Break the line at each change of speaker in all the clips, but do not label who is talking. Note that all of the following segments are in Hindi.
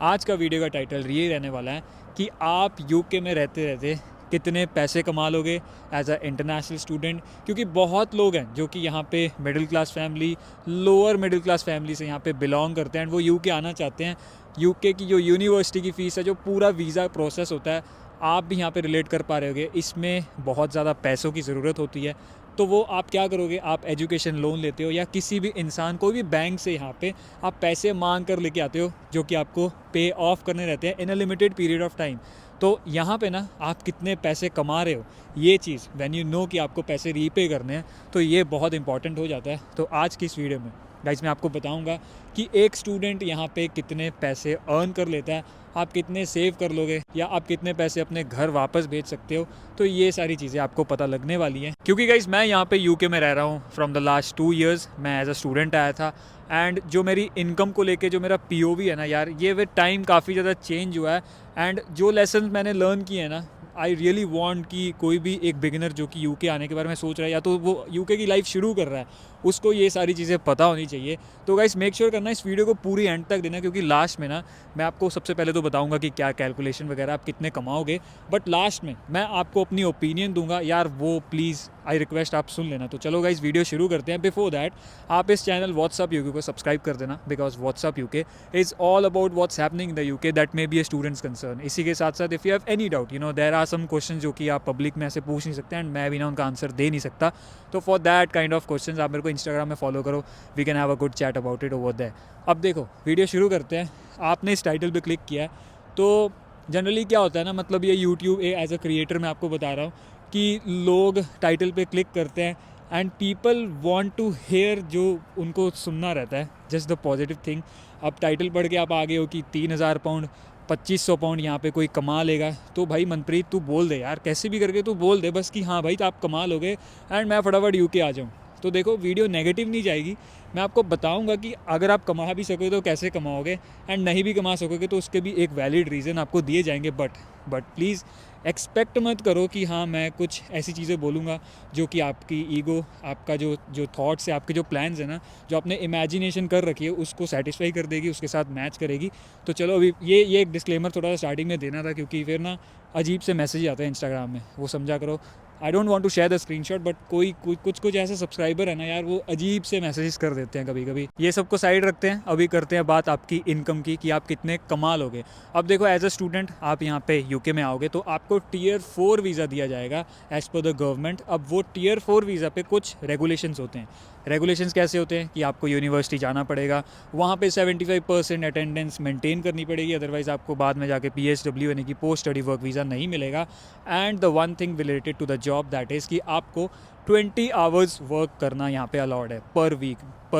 आज का वीडियो का टाइटल ये रहने वाला है कि आप यूके में रहते रहते कितने पैसे कमा लोगे एज अ इंटरनेशनल स्टूडेंट। क्योंकि बहुत लोग हैं जो कि यहाँ पे middle class family, lower middle class family से यहाँ पे बिलोंग करते हैं एंड वो यूके आना चाहते हैं। यूके की जो यूनिवर्सिटी की फ़ीस है, जो पूरा वीज़ा प्रोसेस होता है, आप भी यहाँ पे रिलेट कर पा रहे होगे, इसमें बहुत ज़्यादा पैसों की ज़रूरत होती है। तो वो आप क्या करोगे, आप एजुकेशन लोन लेते हो या किसी भी इंसान, कोई भी बैंक से यहाँ पे आप पैसे मांग कर लेके आते हो जो कि आपको पे ऑफ करने रहते हैं in a limited period of time. तो यहाँ पे ना आप कितने पैसे कमा रहे हो, ये चीज़ व्हेन यू नो कि आपको पैसे रीपे करने हैं, तो ये बहुत इंपॉर्टेंट हो जाता है। तो आज की इस वीडियो में गाइस मैं आपको बताऊंगा कि एक स्टूडेंट यहाँ पे कितने पैसे अर्न कर लेता है, आप कितने सेव कर लोगे या आप कितने पैसे अपने घर वापस भेज सकते हो। तो ये सारी चीज़ें आपको पता लगने वाली हैं, क्योंकि गाइस मैं यहाँ पे यूके में रह रहा हूँ फ्रॉम द लास्ट 2 ईयर्स। मैं एज अ स्टूडेंट आया था एंड जो मेरी इनकम को लेके जो मेरा पीओवी है ना यार, ये विद टाइम काफ़ी ज़्यादा चेंज हुआ है। एंड जो लेसन मैंने लर्न किए हैं ना, आई रियली वॉन्ट कि कोई भी एक बिगिनर जो कि यूके आने के बारे में सोच रहा है या तो वो यूके की लाइफ शुरू कर रहा है, उसको ये सारी चीज़ें पता होनी चाहिए। तो गाइस मेक श्योर करना इस वीडियो को पूरी एंड तक देना, क्योंकि लास्ट में ना मैं आपको सबसे पहले तो बताऊंगा कि क्या कैलकुलेशन वगैरह आप कितने कमाओगे, बट लास्ट में मैं आपको अपनी ओपिनियन दूंगा यार, वो प्लीज़ आई रिक्वेस्ट आप सुन लेना। तो चलो गाइस वीडियो शुरू करते हैं। बिफोर दैट आप इस चैनल व्हाट्सअप यूके को सब्सक्राइब कर देना, because WhatsApp UK is all about what's happening in the UK that may be a students concern. इसी के साथ साथ if you have any doubt, you know there are some question जो कि आप पब्लिक में ऐसे पूछ नहीं सकते एंड मैं भी ना उनका आंसर दे नहीं सकता। तो for that kind of question आप मेरे को इंस्टाग्राम में फॉलो करो, we can have a good chat about it over there. अब देखो वीडियो शुरू करते हैं। आपने इस टाइटल पे क्लिक किया है तो जनरली क्या होता है ना, मतलब ये यूट्यूब एज अ क्रिएटर मैं आपको बता रहा हूँ कि लोग टाइटल पे क्लिक करते हैं and people want to hear जो उनको सुनना रहता है, जस्ट द पॉजिटिव थिंग। अब टाइटल पढ़ के आप आगे हो कि 3,000 पाउंड 2,500 पाउंड यहाँ पे कोई कमा लेगा, तो भाई मनप्रीत तू बोल दे यार, कैसे भी करके तू बोल दे बस कि हाँ भाई तो आप कमा लोगे एंड मैं फटाफट यूके आ जाऊँ। तो देखो वीडियो नेगेटिव नहीं जाएगी, मैं आपको बताऊंगा कि अगर आप कमा भी सकोगे तो कैसे कमाओगे एंड नहीं भी कमा सकोगे तो उसके भी एक वैलिड रीज़न आपको दिए जाएंगे। बट प्लीज़ एक्सपेक्ट मत करो कि हाँ मैं कुछ ऐसी चीज़ें बोलूँगा जो कि आपकी ईगो, आपका जो जो थॉट्स है, आपके जो प्लान्स है ना, जो आपने इमेजिनेशन कर रखी है, उसको सेटिस्फाई कर देगी, उसके साथ मैच करेगी। तो चलो अभी ये एक डिस्क्लेमर थोड़ा सा स्टार्टिंग में देना था, क्योंकि फिर ना अजीब से मैसेज आते हैं इंस्टाग्राम में, वो समझा करो। I don't want to share the screenshot, but कोई कुछ ऐसे सब्सक्राइबर है ना यार, वो अजीब से मैसेजेस कर देते हैं कभी कभी। ये सबको साइड रखते हैं, अभी करते हैं बात आपकी इनकम की कि आप कितने कमा लोगे। अब देखो एज अ स्टूडेंट आप यहाँ पे यूके में आओगे तो आपको टीयर 4 वीज़ा दिया जाएगा एज़ पर द गवर्नमेंट। अब वो टीयर 4 वीज़ा पे कुछ रेगुलेशंस होते हैं। रेगुलेशंस कैसे होते हैं कि आपको यूनिवर्सिटी जाना पड़ेगा, वहाँ पे 75% अटेंडेंस मेंटेन करनी पड़ेगी, अदरवाइज़ आपको बाद में जाके PSW यानी कि पोस्ट स्टडी वर्क वीज़ा नहीं मिलेगा। And the one thing related to the job that is कि आपको 20 आवर्स वर्क करना यहाँ पे अलाउड है पर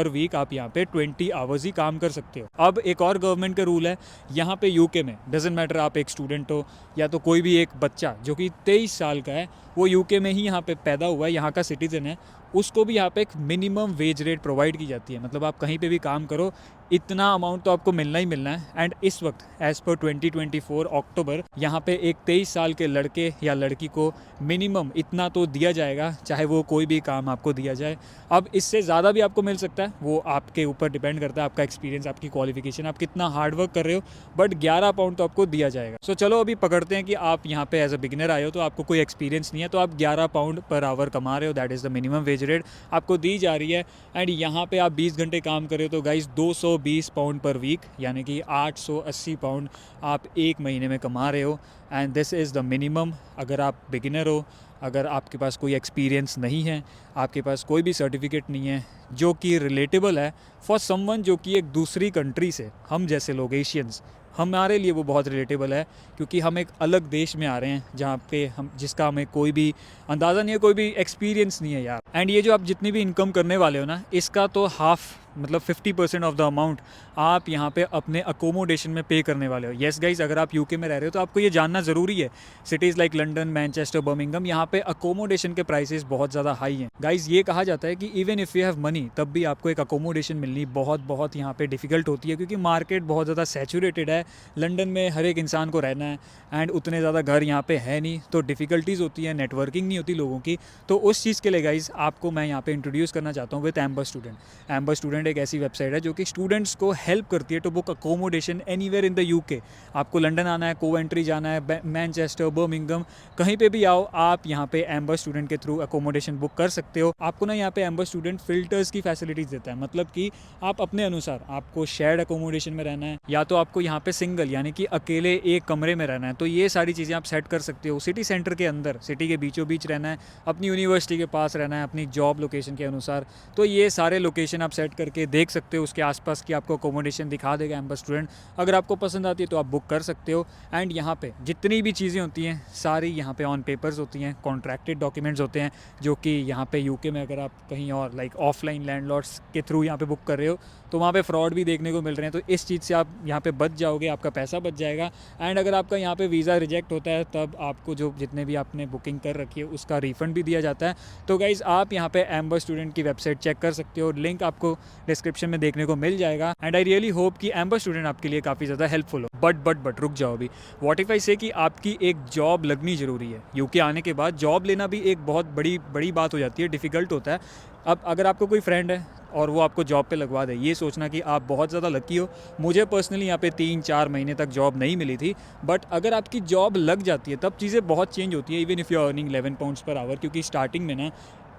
वीक आप यहाँ पे 20 आवर्स ही काम कर सकते हो। अब एक और गवर्नमेंट का रूल है यहाँ पे यूके में, डजेंट मैटर आप एक स्टूडेंट हो या तो कोई भी एक बच्चा जो कि 23 साल का है, वो यूके में ही यहाँ पे पैदा हुआ है, यहाँ का सिटीज़न है, उसको भी यहाँ पे एक मिनिमम वेज रेट प्रोवाइड की जाती है। मतलब आप कहीं पे भी काम करो, इतना अमाउंट तो आपको मिलना ही मिलना है। एंड इस वक्त एज़ पर 2024 अक्टूबर यहाँ पे एक 23 साल के लड़के या लड़की को मिनिमम इतना तो दिया जाएगा, चाहे वो कोई भी काम आपको दिया जाए। अब इससे ज़्यादा भी आपको मिल सकता है, वो आपके ऊपर डिपेंड करता है, आपका एक्सपीरियंस, आपकी क्वालिफिकेशन, आप कितना हार्ड वर्क कर रहे हो, बट 11 पाउंड तो आपको दिया जाएगा। सो चलो अभी पकड़ते हैं कि आप यहाँ पे एज अ बिगिनर आए हो, तो आपको कोई एक्सपीरियंस नहीं है, तो आप 11 पाउंड पर आवर कमा रहे हो, that is the minimum wage rate आपको दी जा रही है। एंड यहाँ पे आप 20 घंटे काम कर रहे हो तो गाइस 220 पाउंड पर वीक यानी कि 880 पाउंड आप एक महीने में कमा रहे हो। And this is the minimum. अगर आप बिगिनर हो, अगर आपके पास कोई एक्सपीरियंस नहीं है, आपके पास कोई भी सर्टिफिकेट नहीं है जो कि रिलेटेबल है फॉर समवन जो कि एक दूसरी कंट्री से, हम जैसे लोग एशियंस, हमारे लिए वो बहुत रिलेटेबल है, क्योंकि हम एक अलग देश में आ रहे हैं जहाँ पे हम, जिसका हमें कोई भी अंदाज़ा नहीं है, कोई भी एक्सपीरियंस नहीं है यार। एंड ये जो आप जितनी भी इनकम करने वाले हो ना, इसका तो हाफ मतलब 50% ऑफ द अमाउंट आप यहाँ पे अपने अकोमोडेशन में पे करने वाले हो। येस गाइज, अगर आप यूके में रह रहे हो तो आपको ये जानना ज़रूरी है, cities like London, Manchester, Birmingham, यहाँ पे अकोमोडेशन के प्राइसेस बहुत ज़्यादा हाई हैं। गाइज ये कहा जाता है कि even if you have money तब भी आपको एक अकोमोडेशन मिलनी बहुत यहाँ पे डिफ़िकल्ट होती है, क्योंकि मार्केट बहुत ज़्यादा सैचुरेटेड है। लंदन में हर एक इंसान को रहना है एंड उतने ज़्यादा घर यहाँ पे है नहीं, तो डिफ़िकल्टीज़ होती है, नेटवर्किंग नहीं होती लोगों की। तो उस चीज़ के लिए गाइज आपको मैं यहाँ पे इंट्रोड्यूस करना चाहता हूँ with amber student. Amber student एक ऐसी वेबसाइट है जो कि स्टूडेंट्स को हेल्प करती है to book accommodation anywhere in the UK. आपको लंदन आना है, कोवेंट्री जाना है, मैनचेस्टर, बर्मिंघम, कहीं पे भी आओ, आप यहाँ पे एम्बर स्टूडेंट के थ्रू अकोमोडेशन बुक कर सकते हो। आपको ना यहाँ पे एम्बर स्टूडेंट फ़िल्टर्स की फैसिलिटीज़ देता है, मतलब कि आप अपने अनुसार, आपको शेयर्ड अकोमोडेशन में रहना है या तो आपको यहाँ पे सिंगल यानी कि अकेले एक कमरे में रहना है, तो ये सारी चीज़ें आप सेट कर सकते हो। सिटी सेंटर के अंदर, सिटी के बीचों बीच रहना है, अपनी यूनिवर्सिटी के पास रहना है, अपनी जॉब लोकेशन के अनुसार, तो ये सारे लोकेशन आप सेट करके देख सकते हो। उसके आसपास की आपको अकोमोडेशन दिखा देगा एम्बर स्टूडेंट। अगर आपको पसंद आती है तो आप बुक कर सकते हो। एंड यहाँ पे जितनी भी चीज़ें होती हैं सारी यहाँ पे ऑन पेपर्स होती हैं, कॉन्ट्रैक्टेड डॉक्यूमेंट्स होते हैं, जो कि यहाँ पे यूके में अगर आप कहीं और लाइक ऑफलाइन लैंडलॉर्ड्स के थ्रू यहाँ पे बुक कर रहे हो तो वहाँ पे फ्रॉड भी देखने को मिल रहे हैं। तो इस चीज़ से आप यहाँ पे बच जाओगे, आपका पैसा बच जाएगा। एंड अगर आपका यहाँ पे वीज़ा रिजेक्ट होता है तब आपको जो जितने भी आपने बुकिंग कर रखी है उसका रिफ़ंड भी दिया जाता है। तो गाइज़ आप यहाँ पे एम्बर स्टूडेंट की वेबसाइट चेक कर सकते हो, लिंक आपको डिस्क्रिप्शन में देखने को मिल जाएगा। एंड आई रियली होप कि एम्बर स्टूडेंट आपके लिए काफ़ी ज़्यादा हेल्पफुल हो। बट रुक जाओ अभी, व्हाट इफ़ आई से कि आपकी एक जॉब लगनी ज़रूरी है। यूके आने के बाद जॉब लेना भी एक बहुत बड़ी बात हो जाती है, डिफ़िकल्ट होता है। अब अगर आपको कोई फ्रेंड है और वो आपको जॉब पे लगवा दे, ये सोचना कि आप बहुत ज़्यादा लकी हो। मुझे पर्सनली यहाँ पे 3-4 महीने तक जॉब नहीं मिली थी, बट अगर आपकी जॉब लग जाती है तब चीज़ें बहुत चेंज होती है, even if you are earning 11 pounds per hour. क्योंकि स्टार्टिंग में ना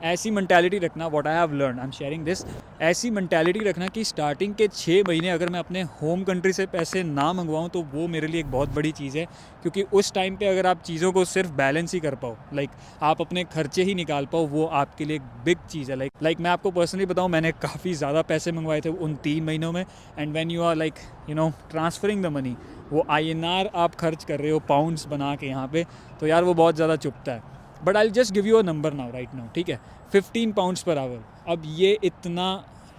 ऐसी मैंटेलिटी रखना, what I have learn, I am sharing this, ऐसी मैंटेलिटी रखना कि स्टार्टिंग के 6 महीने अगर मैं अपने होम कंट्री से पैसे ना मंगवाऊँ तो वो मेरे लिए एक बहुत बड़ी चीज़ है। क्योंकि उस टाइम पे अगर आप चीज़ों को सिर्फ बैलेंस ही कर पाओ, लाइक आप अपने खर्चे ही निकाल पाओ, वो आपके लिए एक बिग चीज़ है। लाइक मैं आपको पर्सनली बताऊँ, मैंने काफ़ी ज़्यादा पैसे मंगवाए थे उन 3 महीनों में। And when you are like transferring the money, वो INR आप खर्च कर रहे हो पाउंड्स बना के यहाँ पे, तो यार वो बहुत ज़्यादा चुभता है। But I just give you a number now, right now, ठीक है, 15 पाउंड्स पर आवर। अब ये इतना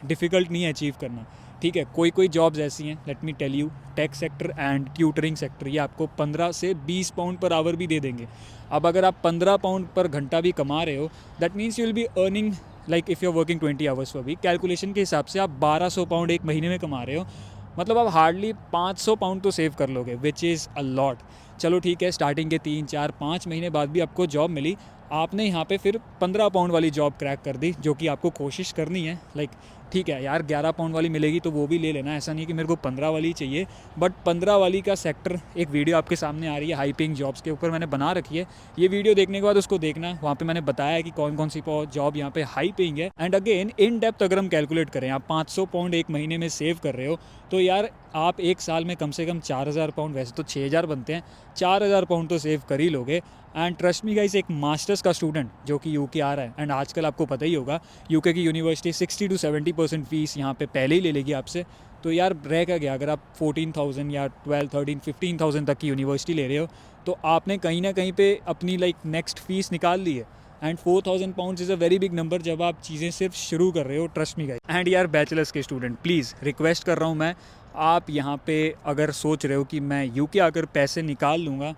डिफ़िकल्ट नहीं है अचीव करना, ठीक है। कोई जॉब्स ऐसी हैं, let me tell you, tech sector and tutoring sector, ये आपको 15 से 20 पाउंड पर आवर भी दे देंगे। अब अगर आप 15 पाउंड पर घंटा भी कमा रहे हो, that means you will be earning, like if you are working 20 hours per week, calculation के हिसाब से आप 1200 पाउंड एक महीने में कमा रहे हो। मतलब आप हार्डली 500 पाउंड तो सेव कर लोगे, विच इज़ अ लॉट। चलो ठीक है, स्टार्टिंग के 3-4-5 महीने बाद भी आपको जॉब मिली, आपने यहाँ पे फिर 15 पाउंड वाली जॉब क्रैक कर दी, जो कि आपको कोशिश करनी है। लाइक ठीक है यार, 11 पाउंड वाली मिलेगी तो वो भी ले लेना, ऐसा नहीं कि मेरे को 15 वाली चाहिए। बट 15 वाली का सेक्टर, एक वीडियो आपके सामने आ रही है हाई पेइंग जॉब्स के ऊपर, मैंने बना रखी है। ये वीडियो देखने के बाद उसको देखना, वहाँ पे मैंने बताया है कि कौन कौन सी जॉब यहाँ पे हाई पेइंग है। एंड अगेन इन डेप्थ अगर हम कैलकुलेट करें, आप 500 पाउंड एक महीने में सेव कर रहे हो, तो यार आप एक साल में कम से कम 4000 पाउंड, वैसे तो 6000 बनते हैं, 4000 पाउंड तो सेव कर ही लोगे। एंड ट्रस्ट मी गाइस, एक मास्टर्स का स्टूडेंट जो कि यूके आ रहा है, एंड आजकल आपको पता ही होगा यूके की यूनिवर्सिटी 60 to 70% फीस यहाँ पे पहले ही ले लेगी आपसे। तो यार रह क्या गया, अगर आप 14,000 या 12, 13, 15,000 तक की यूनिवर्सिटी ले रहे हो तो आपने कहीं ना कहीं पे अपनी लाइक नेक्स्ट फीस निकाल ली है। And 4000 pounds is a very big number जब आप चीज़ें सिर्फ शुरू कर रहे हो, ट्रस्ट मी गाइस। एंड यार बैचलर्स के स्टूडेंट, प्लीज़ रिक्वेस्ट कर रहा हूँ मैं, आप यहाँ पे अगर सोच रहे हो कि मैं यूके आकर पैसे निकाल लूँगा,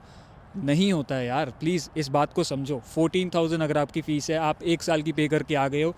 नहीं होता है यार, प्लीज़ इस बात को समझो। 14,000 अगर आपकी फ़ीस है, आप 1 साल की पे करके आ गए हो,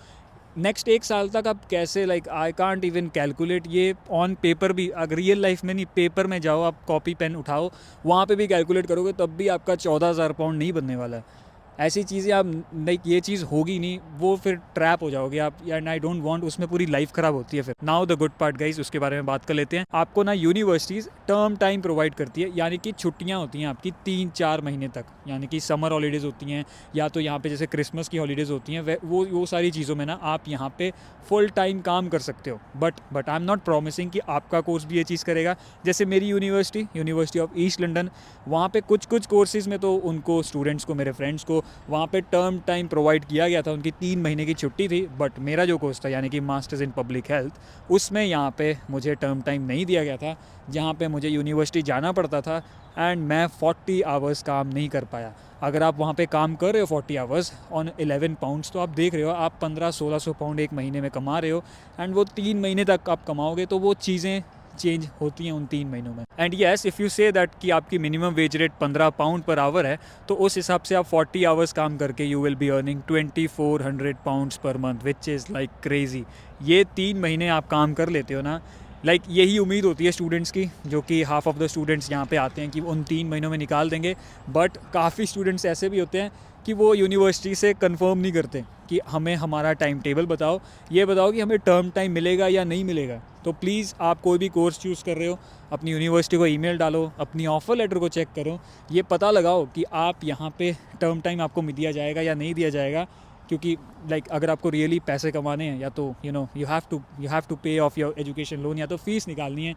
नेक्स्ट 1 साल तक आप कैसे, like I can't even calculate. ये ऑन पेपर भी, अगर रियल लाइफ में नहीं, पेपर में जाओ, आप कॉपी पेन उठाओ, वहाँ पे भी कैलकुलेट करोगे तब भी आपका 14,000 पाउंड नहीं बनने वाला है। ऐसी चीज़ें आप, लाइक ये चीज़ होगी नहीं, वो फिर ट्रैप हो जाओगे आप, एंड आई डोंट वांट, उसमें पूरी लाइफ ख़राब होती है फिर। Now the good part guys, उसके बारे में बात कर लेते हैं। आपको ना यूनिवर्सिटीज़ टर्म टाइम प्रोवाइड करती है, यानी कि छुट्टियाँ होती हैं आपकी 3-4 महीने तक, यानी कि समर हॉलीडेज़ होती हैं, या तो यहाँ पे जैसे क्रिसमस की हॉलीडेज़ होती हैं, वो सारी चीज़ों में ना आप यहाँ पे फुल टाइम काम कर सकते हो। But I am not promising कि आपका कोर्स भी ये चीज़ करेगा। जैसे मेरी यूनिवर्सिटी ऑफ ईस्ट लंदन, वहाँ पे कुछ कोर्सेज़ में तो उनको स्टूडेंट्स को, मेरे फ्रेंड्स को वहाँ पे टर्म टाइम प्रोवाइड किया गया था, उनकी 3 महीने की छुट्टी थी। बट मेरा जो कोर्स था, यानी कि मास्टर्स इन पब्लिक हेल्थ, उसमें यहाँ पे मुझे टर्म टाइम नहीं दिया गया था, जहाँ पे मुझे यूनिवर्सिटी जाना पड़ता था। एंड मैं 40 आवर्स काम नहीं कर पाया। अगर आप वहाँ पे काम कर रहे हो 40 आवर्स ऑन 11 पाउंड्स, तो आप देख रहे हो आप 1500-1600 पाउंड एक महीने में कमा रहे हो। एंड वो 3 महीने तक आप कमाओगे, तो वो चीज़ें चेंज होती हैं उन 3 महीनों में। And yes, if you say that कि आपकी minimum wage rate 15 pound per hour है, तो उस हिसाब से आप 40 आवर्स काम करके you will be earning 2400 pounds per month, which is like crazy. ये 3 महीने आप काम कर लेते हो ना, लाइक यही उम्मीद होती है स्टूडेंट्स की, जो कि हाफ ऑफ द स्टूडेंट्स यहाँ पे आते हैं कि उन 3 महीनों में निकाल देंगे। बट काफ़ी स्टूडेंट्स ऐसे भी होते हैं कि वो यूनिवर्सिटी से कंफर्म नहीं करते कि हमें हमारा टाइम टेबल बताओ, ये बताओ कि हमें टर्म टाइम मिलेगा या नहीं मिलेगा। तो प्लीज़ आप कोई भी कोर्स चूज़ कर रहे हो, अपनी यूनिवर्सिटी को ईमेल डालो, अपनी ऑफ़र लेटर को चेक करो, ये पता लगाओ कि आप यहाँ पे टर्म टाइम आपको दिया जाएगा या नहीं दिया जाएगा। क्योंकि लाइक अगर आपको रियली पैसे कमाने हैं, या तो यू हैव टू पे ऑफ योर एजुकेशन लोन, या तो फीस निकालनी है,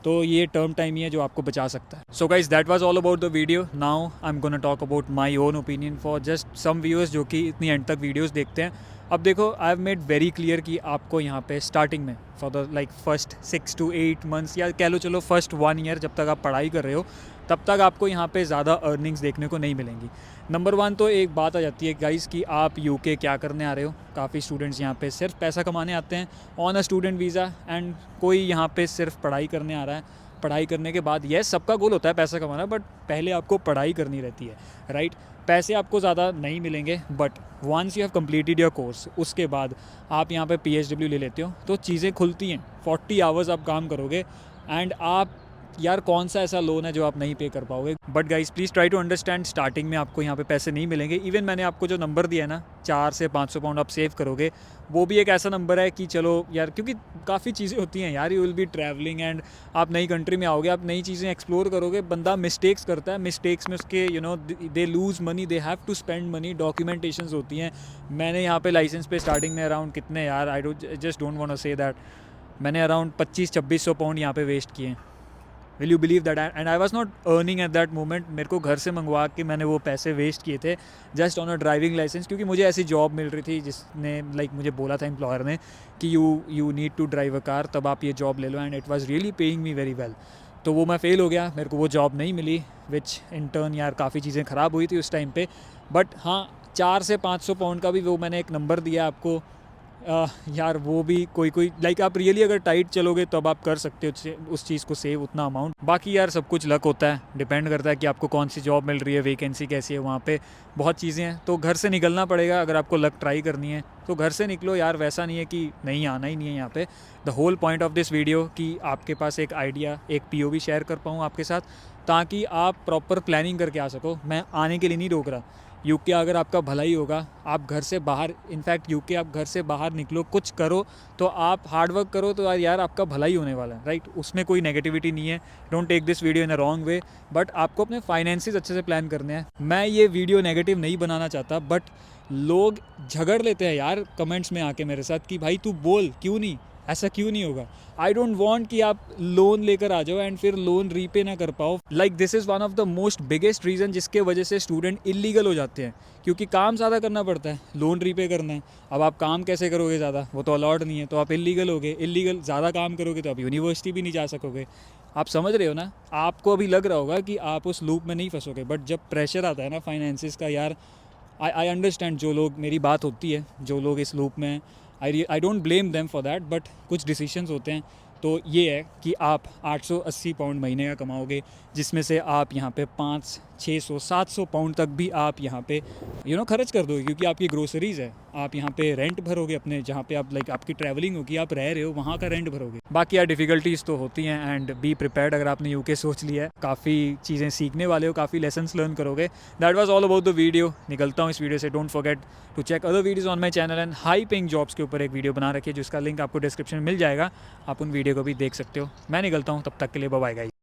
तो ये टर्म टाइम ही है जो आपको बचा सकता है। So guys that was all about the video. Now I am gonna talk about my own opinion for just some viewers जो कि इतनी एंड तक वीडियोस देखते हैं। अब देखो, I have made very clear कि आपको यहाँ पे स्टार्टिंग में for the like first 6 to 8 months, या कह लो चलो फर्स्ट 1 year जब तक आप पढ़ाई कर रहे हो, तब तक आपको यहाँ पे ज़्यादा अर्निंग्स देखने को नहीं मिलेंगी। नंबर 1 तो एक बात आ जाती है गाइस कि आप यूके क्या करने आ रहे हो। काफ़ी स्टूडेंट्स यहाँ पे सिर्फ पैसा कमाने आते हैं on a student visa, and कोई यहाँ पे सिर्फ पढ़ाई करने आ रहा है। पढ़ाई करने के बाद यस सबका गोल होता है पैसा कमाना, बट पहले आपको पढ़ाई करनी रहती है, राइट। पैसे आपको ज़्यादा नहीं मिलेंगे, but once you have completed your course, उसके बाद आप यहाँ पे PSW ले लेते हो तो चीज़ें खुलती हैं। 40 आवर्स आप काम करोगे एंड आप, यार कौन सा ऐसा लोन है जो आप नहीं पे कर पाओगे। But guys please try to understand, starting में आपको यहाँ पे पैसे नहीं मिलेंगे। इवन मैंने आपको जो नंबर दिया है ना, 4 से 500 पाउंड आप सेव करोगे, वो भी एक ऐसा नंबर है कि चलो यार, क्योंकि काफ़ी चीज़ें होती हैं यार, you will be travelling and आप नई कंट्री में आओगे, आप नई चीज़ें एक्सप्लोर करोगे। बंदा मिस्टेक्स करता है, मिस्टेक्स में उसके they lose money, they have to spend money, documentations होती हैं। मैंने यहाँ पे लाइसेंस पे स्टार्टिंग में अराउंड कितने, यार I just don't want to say that, मैंने अराउंड 2500-2600 पाउंड यहाँ पे वेस्ट किए। Will you believe that? And I was not earning at that moment. मेरे को घर से मंगवा के मैंने वो पैसे वेस्ट किए थे just on a driving licence, क्योंकि मुझे ऐसी जॉब मिल रही थी जिसने लाइक मुझे बोला था एम्प्लॉयर ने कि you need to drive a car, तब आप ये जॉब ले लो, and it was really paying me very well. तो वो मैं फ़ेल हो गया, मेरे को वो जॉब नहीं मिली, विच इन टर्न यार काफ़ी चीज़ें ख़राब हुई थी उस टाइम पे। बट हाँ, 4 से 500 पाउंड का भी वो मैंने एक नंबर दिया आपको, यार वो भी कोई लाइक आप रियली अगर टाइट चलोगे तब आप कर सकते हो उस चीज़ को सेव उतना अमाउंट। बाकी यार सब कुछ लक होता है, डिपेंड करता है कि आपको कौन सी जॉब मिल रही है, वैकेंसी कैसी है वहाँ पे, बहुत चीज़ें हैं। तो घर से निकलना पड़ेगा अगर आपको लक ट्राई करनी है तो घर से निकलो यार, वैसा नहीं है कि नहीं आना ही नहीं है यहाँ पे। The whole point of this video कि आपके पास एक आइडिया, एक POV शेयर कर पाऊँ आपके साथ, ताकि आप प्रॉपर प्लानिंग करके आ सको। मैं आने के लिए नहीं रोक रहा, यूके अगर आपका भला ही होगा, आप घर से बाहर, इनफैक्ट यूके आप घर से बाहर निकलो, कुछ करो तो आप हार्ड वर्क करो तो यार आपका भला ही होने वाला है, राइट। उसमें कोई नेगेटिविटी नहीं है, don't take this video in a wrong way, but आपको अपने फाइनेंसेस अच्छे से प्लान करने हैं। मैं ये वीडियो नेगेटिव नहीं बनाना चाहता, बट लोग झगड़ लेते हैं यार कमेंट्स में आके मेरे साथ कि भाई तू बोल, क्यों नहीं, ऐसा क्यों नहीं होगा। आई डोंट वॉन्ट कि आप लोन लेकर आ जाओ एंड फिर लोन रीपे ना कर पाओ। Like this is one of the most biggest reason जिसके वजह से स्टूडेंट इलीगल हो जाते हैं, क्योंकि काम ज़्यादा करना पड़ता है, लोन रीपे करना है। अब आप काम कैसे करोगे ज़्यादा, वो तो अलाउड नहीं है, तो आप इलीगल हो गए। इलीगल ज़्यादा काम करोगे तो आप यूनिवर्सिटी भी नहीं जा सकोगे। आप समझ रहे हो ना, आपको अभी लग रहा होगा कि आप उस लूप में नहीं फंसोगे, बट जब प्रेशर आता है ना फाइनेंसिस का, यार आई अंडरस्टैंड जो लोग, मेरी बात होती है, जो लोग इस लूप में, I don't blame them for that, but कुछ डिसीजंस होते हैं। तो ये है कि आप 880 पाउंड महीने का कमाओगे, जिसमें से आप यहाँ पे 500, 600, 700 पाउंड तक भी आप यहाँ पे खर्च कर दोगे, क्योंकि आपकी ग्रोसरीज़ है। आप यहाँ पे रेंट भरोगे अपने, जहाँ पे आप लाइक आपकी ट्रैवलिंग होगी, आप रह रहे हो वहाँ का रेंट भरोगे। बाकी यार डिफ़िकल्टीज़ तो होती हैं, एंड बी प्रिपेयर्ड। अगर आपने यूके सोच लिया है, काफ़ी चीज़ें सीखने वाले हो, काफ़ी लेसन्स लर्न करोगे। That was all about the video. निकलता हूँ इस वीडियो से। Don't forget to check other videos on my channel, and high paying jobs के ऊपर एक वीडियो बना रखी है जिसका लिंक आपको डिस्क्रिप्शन में मिल जाएगा, आप उन वीडियो को भी देख सकते हो। मैं निकलता हूँ, तब तक के लिए बाय बाय गाइस।